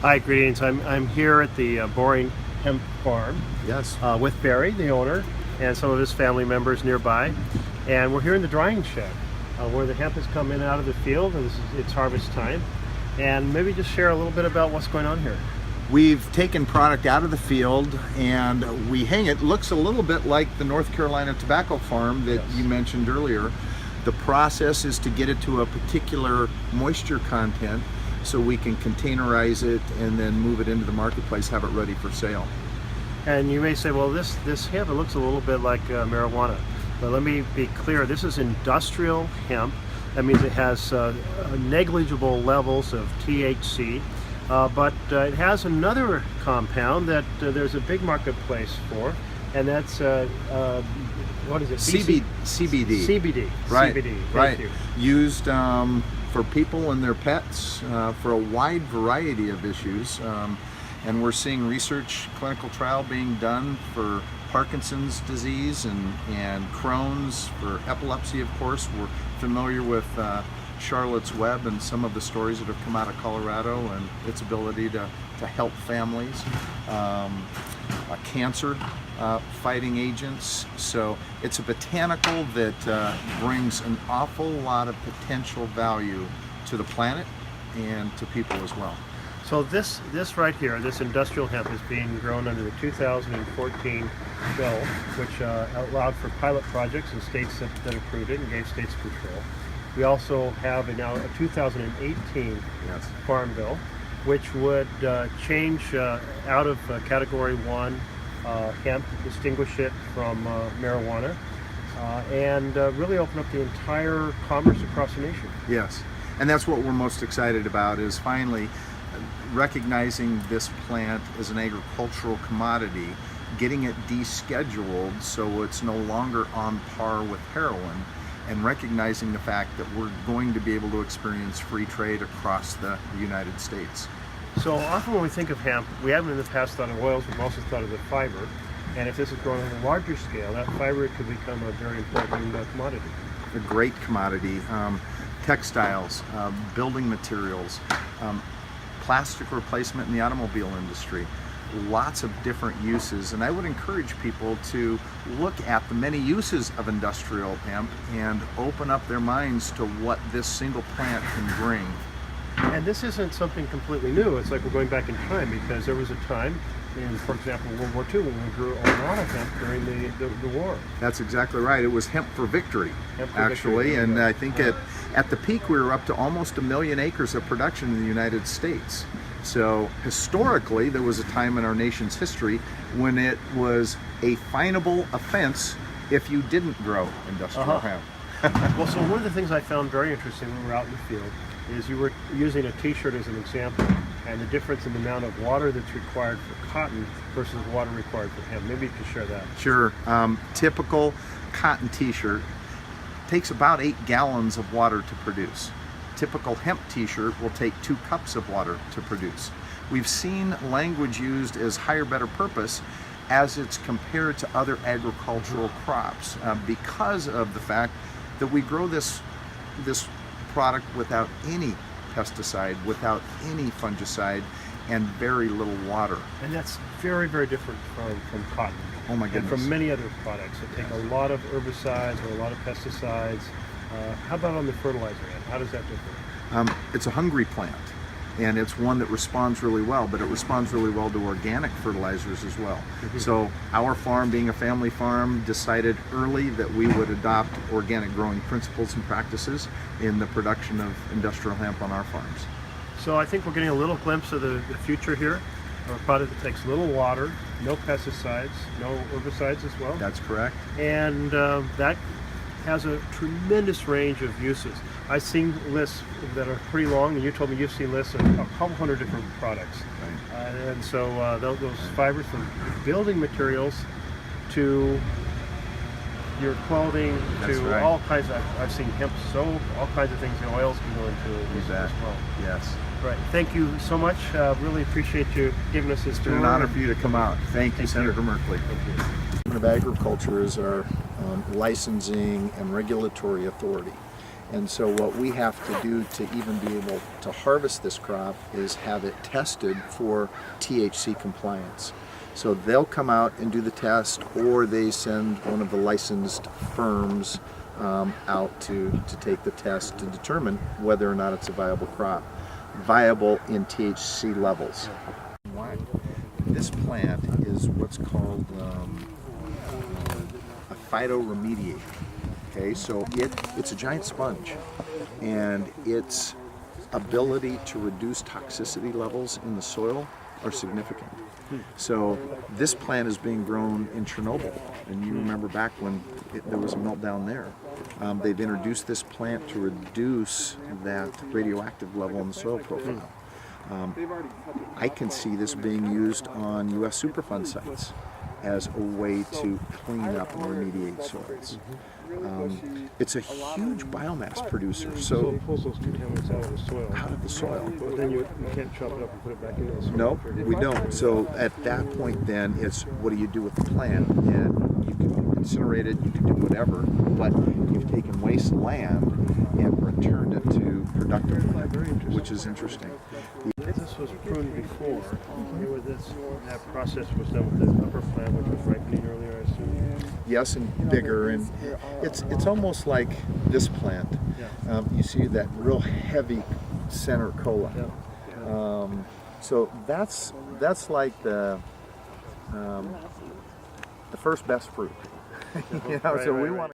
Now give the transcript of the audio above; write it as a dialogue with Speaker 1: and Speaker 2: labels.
Speaker 1: Hi, greetings. I'm here at the Boring Hemp Farm.
Speaker 2: Yes.
Speaker 1: With Barry, the owner, and some of his family members nearby. And we're here in the drying shed where the hemp has come in out of the field, and it's harvest time. And maybe just share a little bit about what's going on here.
Speaker 2: We've taken product out of the field and we hang it. Looks a little bit like the North Carolina tobacco farm that
Speaker 1: Yes.
Speaker 2: you mentioned earlier. The process is to get it to a particular moisture content so we can containerize it and then move it into the marketplace, have it ready for sale.
Speaker 1: And you may say, well, this hemp, it looks a little bit like marijuana. But let me be clear, this is industrial hemp. That means it has negligible levels of THC, but it has another compound that there's a big marketplace for, and that's, what is it?
Speaker 2: CBD.
Speaker 1: CBD.
Speaker 2: Right,
Speaker 1: CBD.
Speaker 2: right.
Speaker 1: Thank you.
Speaker 2: Used for people and their pets for a wide variety of issues. And we're seeing research, clinical trial being done for Parkinson's disease and Crohn's, for epilepsy, of course. We're familiar with Charlotte's Web and some of the stories that have come out of Colorado and its ability to help families. Cancer fighting agents. So it's a botanical that brings an awful lot of potential value to the planet and to people as well.
Speaker 1: So this right here, this industrial hemp, is being grown under the 2014 bill, which allowed for pilot projects in states that approved it and gave states control. We also have now a 2018
Speaker 2: Yes.
Speaker 1: farm bill, which would change out of Category 1 hemp, distinguish it from marijuana, and really open up the entire commerce across the nation.
Speaker 2: Yes, and that's what we're most excited about, is finally recognizing this plant as an agricultural commodity, getting it descheduled so it's no longer on par with heroin, and recognizing the fact that we're going to be able to experience free trade across the United States.
Speaker 1: So often when we think of hemp, we haven't in the past thought of oils, we've also thought of the fiber. And if this is grown on a larger scale, that fiber could become a very important commodity.
Speaker 2: A great commodity. Textiles, building materials, plastic replacement in the automobile industry, lots of different uses. And I would encourage people to look at the many uses of industrial hemp and open up their minds to what this single plant can bring.
Speaker 1: And this isn't something completely new. It's like we're going back in time, because there was a time in, for example, World War II, when we grew a lot of hemp during the war.
Speaker 2: That's exactly right. It was hemp for victory,
Speaker 1: Hemp for
Speaker 2: actually.
Speaker 1: victory.
Speaker 2: And I think at the peak we were up to almost 1 million acres of production in the United States. So historically, there was a time in our nation's history when it was a finable offense if you didn't grow industrial hemp.
Speaker 1: Well, so one of the things I found very interesting when we were out in the field is you were using a t-shirt as an example, and the difference in the amount of water that's required for cotton versus water required for hemp. Maybe you could share that.
Speaker 2: Sure. Typical cotton t-shirt takes about 8 gallons of water to produce. Typical hemp t-shirt will take 2 cups of water to produce. We've seen language used as higher, better purpose as it's compared to other agricultural crops because of the fact that we grow this product without any pesticide, without any fungicide, and very little water.
Speaker 1: And that's very, very different from cotton.
Speaker 2: Oh my goodness.
Speaker 1: And from many other products that take a lot of herbicides or a lot of pesticides. How about on the fertilizer end? How does that differ?
Speaker 2: It's a hungry plant, and it's one that responds really well, but it responds really well to organic fertilizers as well. So our farm, being a family farm, decided early that we would adopt organic growing principles and practices in the production of industrial hemp on our farms.
Speaker 1: So I think we're getting a little glimpse of the future here. A product that takes little water, no pesticides, no herbicides as well.
Speaker 2: That's correct.
Speaker 1: And that has a tremendous range of uses. I've seen lists that are pretty long, and you told me you've seen lists of a couple hundred different products.
Speaker 2: Right.
Speaker 1: And so those fibers, from building materials to your clothing,
Speaker 2: That's
Speaker 1: to
Speaker 2: right.
Speaker 1: all kinds of, I've seen hemp soap, all kinds of things, the oils can go into
Speaker 2: You
Speaker 1: this
Speaker 2: bet.
Speaker 1: as well.
Speaker 2: Yes.
Speaker 1: Right. Thank you so much. Really appreciate you giving us this
Speaker 2: It's
Speaker 1: tour.
Speaker 2: been an honor for you to come out. Thank you,
Speaker 1: Thank
Speaker 2: Senator
Speaker 1: you.
Speaker 2: Merkley.
Speaker 1: Thank you.
Speaker 2: Department of Agriculture is our licensing and regulatory authority. And so what we have to do to even be able to harvest this crop is have it tested for THC compliance. So they'll come out and do the test, or they send one of the licensed firms out to take the test to determine whether or not it's a viable crop, viable in THC levels. This plant is what's called a phytoremediator. Okay, so it's a giant sponge, and its ability to reduce toxicity levels in the soil are significant. So this plant is being grown in Chernobyl, and you remember back when there was a meltdown there. They've introduced this plant to reduce that radioactive level in the soil profile. I can see this being used on U.S. Superfund sites as a way to clean up and remediate soils. It's a huge biomass producer. So
Speaker 1: it pulls those contaminants out of the soil.
Speaker 2: Out of the soil.
Speaker 1: But then you can't chop it up and put it back into the soil.
Speaker 2: No, we don't. So at that point then, it's what do you do with the plant? And you can incinerate it, you can do whatever, but you've taken waste land and returned it to productive land, which is interesting.
Speaker 1: This was pruned before. That process was done with the upper plant, which was ripening earlier, I assume.
Speaker 2: Yes, and bigger, and it's almost like this plant.
Speaker 1: Yeah.
Speaker 2: You see that real heavy center cola.
Speaker 1: Yeah.
Speaker 2: So that's like the first best fruit. You know, so we want.